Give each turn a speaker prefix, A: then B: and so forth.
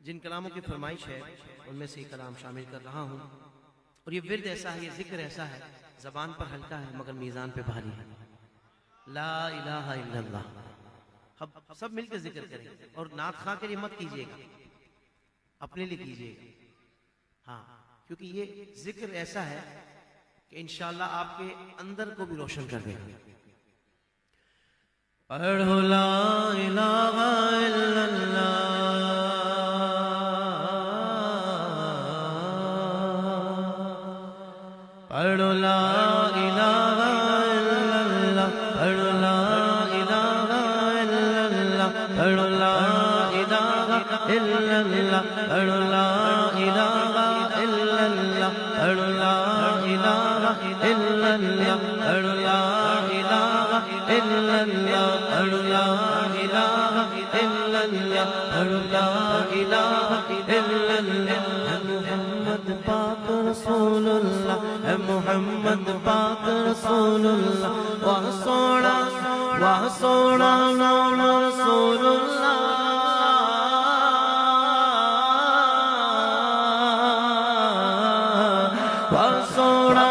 A: جن کلاموں کی فرمائش ہے ان میں سے یہ کلام شامل کر رہا ہوں، اور یہ ورد ایسا ہے، یہ ذکر ایسا ہے، زبان پر ہلکا ہے مگر میزان پہ بھاری ہے۔ لا الہ الا اللہ، اب سب مل کے ذکر کریں، اور نعت خواہ کے لیے مت کیجئے گا، اپنے لیے کیجئے گا، ہاں، کیونکہ یہ ذکر ایسا ہے کہ انشاءاللہ آپ کے اندر کو بھی روشن کر دے گا۔ پڑھو لا الہ الا اللہ، پڑھو لا الہ الا اللہ، پڑھو لا الہ الا اللہ، پڑھو لا الہ الا اللہ، پڑھو لا الہ الا اللہ، پڑھو لا الہ الا اللہ، پڑھو لا الہ الا اللہ، پڑھو لا الہ الا اللہ، پڑھو لا الہ الا اللہ۔ محمد پاک رسول اللہ، اے محمد پاک رسول اللہ، واہ سونا نام رسول اللہ، واہ سونا